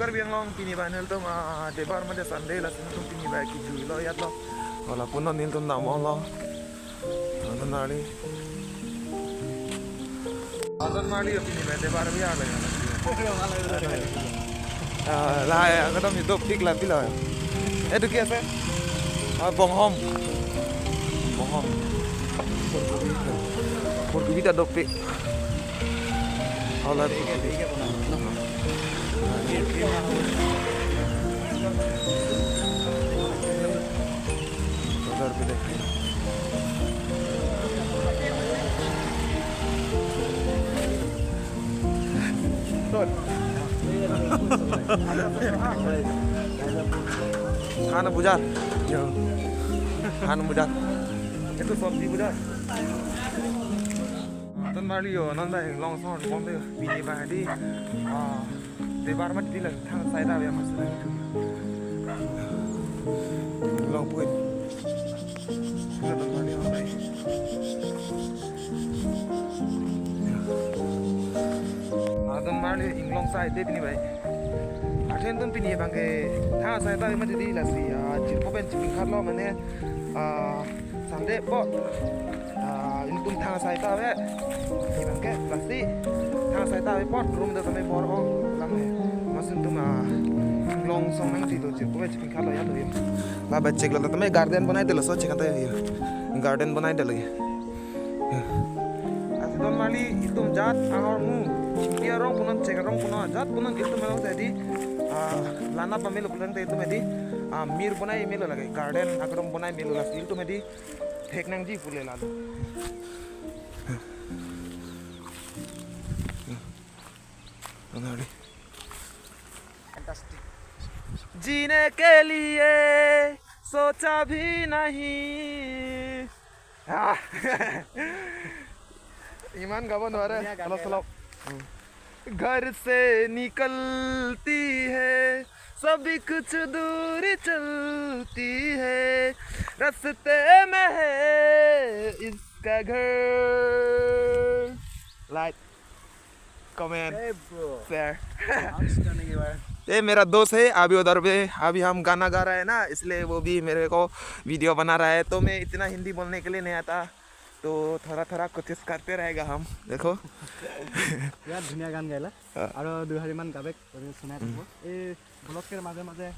kar biang long pini ba nel tom debar ma de Sunday la tum pini ba ki ju lo yat lo wala puno nil tom na mo lo adan nali pini ba debar bi ala la cái đó thì tốt thích là cái lời ấy được kia phép bong hom một cái vita độc vị họ là खाना बुझार itu sabji budak tan mali yo nan da long son kon de bini ba di de bar mat di la thang sai da ya mas long puin tan mali yo dai tan mali ing long sai de bini bai aten tum pini bang ke thang sai da ma di la si chip po ben chip khat lo mane Sunday bot intum thang sai ta ve ibang ke pasti thang sai ta ve bot room da samai bor ho lam he masun tum long song nang ti to chip ko chip khala ya lo la ba check la ta me garden banai de lo so check ta ye garden banai de lo ye asidon mali itum jat ahor mu kia rong punon check rong punon jat punon itum melo ta di lana pa melo pulang ta itum di mir bonai melo lagi garden akrom bonai melo la sil to medi thek nang ji fule la lo fantastic जीने के लिए सोचा भी नहीं ईमान गावन हो रहा है चलो चलो घर से निकलती है सभी कुछ दूरी चलती है रास्ते में है इसका घर लाइक कमेंट फेयर ये मेरा दोस्त है अभी उधर पे अभी हम गाना गा रहे हैं ना इसलिए वो भी मेरे को वीडियो बना रहा है तो मैं इतना हिंदी बोलने के लिए नहीं आता तो थोड़ा थोड़ा कोशिश करते रहेगा हम देखो यार धुनिया गान गाइला और दुहारी मान गाबे सुनाइ थबो ए ब्लॉग के माजे माजे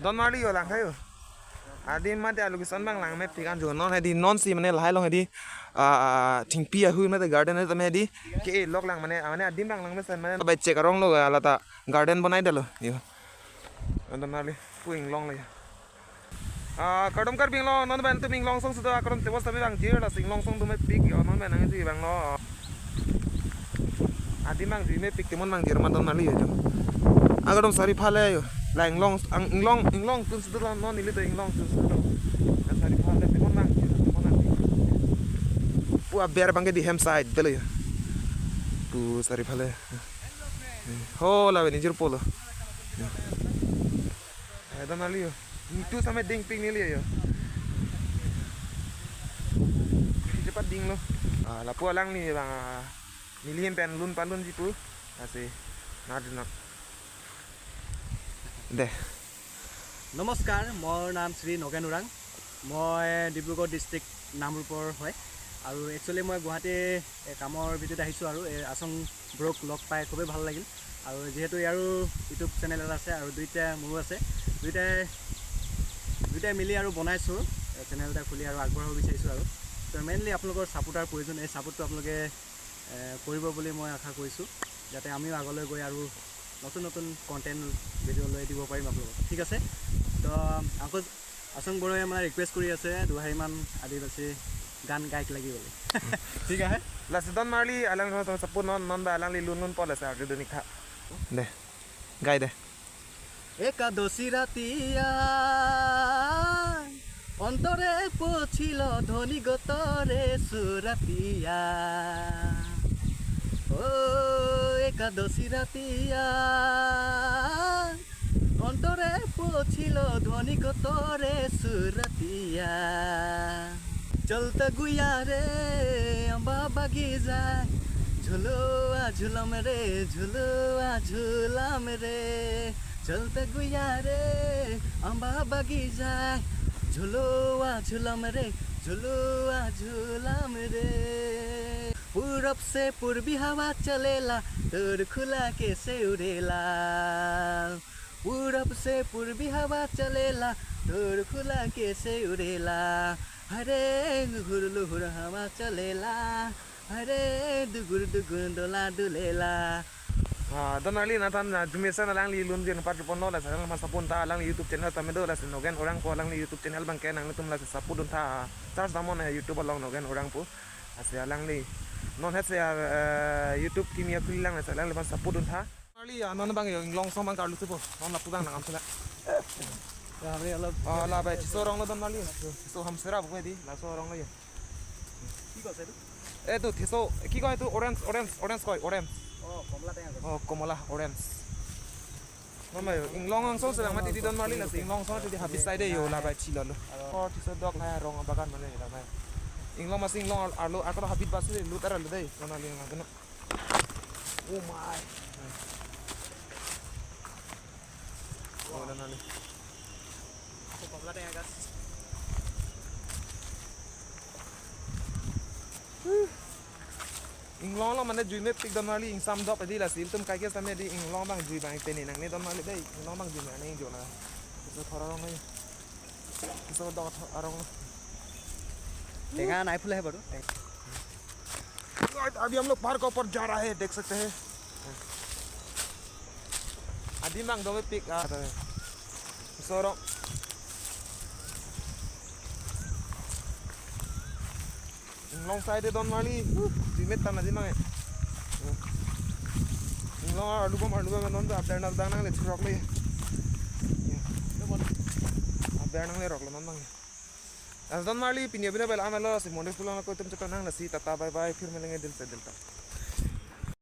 don mali yo lang kayo adin ma de location bang lang me pikan jo non hedi non si mane lai long hedi thing pi hu me garden he me hedi ke lok lang mane adin bang lang me san mane bai check rong lo ala ta garden banai dalo yo don mali puing long le kadom kar bing lo non ban tu bing long song su da kadom te was bang jir la sing long song tu me pik yo non ban nang ji bang lo adin bang ji me pik te mon bang jir man don mali yo agadom sari phale yo la inglong tu sudah non ini tu inglong tu sudah sari phale te mon mang pu ber bang di hem side bele ya tu sari phale ho la ni jir polo ada mali yo itu sampai ding ping ni yo cepat ding lo la pu alang ni bang milihin pen lun palun jipu asih nadnak दे नमस्कार मोर नाम Shri again Orang मैं Dibrugarh district नामरूपर है और actually मैं गुवाहाटी कामर भितर आहिছোঁ और Assam broke लग पाई खूबे ভাল লাগিল और जेहेतु यार यूट्यूब चैनल আছে और दुईटा मोरो আছে दुईटा मिली और बनाइছোঁ चैनल এটা খুলি और আগবঢ়াব বিচাৰিছোঁ और तो मेनली आपलोকৰ সাপোৰ্টাৰ প্ৰয়োজন এই সাপোৰ্টটো আপোনালোকে কৰিব বুলি মই আশা কৰিছোঁ যাতে আমিও আগলৈ গৈ আৰু নতুন নতুন কন্টেন্ট ভিডিও লৈ দিব পাৰিম আপোনালোকক ঠিক আছে তো আকৌ আসং বড়োৱে মানে ৰিকুৱেষ্ট কৰি আছে দুহাৰী মান আদিবাসী গান গায়ক লাগি বলে ঠিক আছে লাসিদন মারলি আলাং তো সাপোর্ট নন বা আলাং লি লুন পলে সা আগে দনি খা দে গাই দে একাদশী রাতিয়া অন্তরে পছিল ধনী গতরে সুরাতিয়া ও একাদশী রাতিয়া অন্তরে পছিল ধ্বনি গতরে সুরাতিয়া চলতা গুয়া রে অম্বা বাগি যায় झुलुआ झुलम रे झुलुआ झुलम रे चलते गुया रे अम्बा बगीचाय झुलुआ झुलम रे झुलुआ झुलम रे पूरब से पूर्वी हवा चलेला तोर खुला के से उड़ेला पूरब से पूर्वी हवा चलेला तोर खुला के से उड़ेला हरे लुहुर लुहुर हवा चलेला हरे दुगुर दुगुर डोला डुलेला don ali na tan jumesa na lang li lun din pat pon no la sa ma sapun ta lang YouTube channel ta me do la sin nogen orang po lang YouTube channel bang ken ang tum la sa sapun ta charge damon YouTube long nogen orang po asya lang li non het sa YouTube kimia kul lang sa lang le sapun ta ali non bang yung long song bang ka lu po non la pudang na am sala Kami alap la ba chi so rong la don ali so ham sera bu di la so rong la ye কি কৈছে এইটো এটো থেসো কি কয় এটো orange কয় orange কমলা টেঙা কমলা orange mama yo inglong ang so sa mati di don mali la inglong so ti habis side yo la ba chi lo or ti so dog na rong bagan mane la ba inglong mas inglong alo ako habis bas lu tara lu dai don ali ngam no oh my oh dan ali কমলা টেঙা গাছ inglong lo mane jui met tik don mali ing sam dok di la sil tum kai ke sam di inglong bang jui bang teni nang ne don mali dai inglong bang jui ne jo na so thora rong nei so dok arong टेंगा नहीं फूला है बड़ो अभी हम लोग पहाड़ के ऊपर जा रहा है देख सकते हैं आदि मांग दो में पिक आता है सोरो long side don mali di meta na di mang long alu bom non da abdan abdan nang le rock le abdan nang le rock le non mang as don mali pinya bina bel amelo si monde fulan ko tum chata nang la si tata bye bye फिर मिलेंगे दिल से दिल तक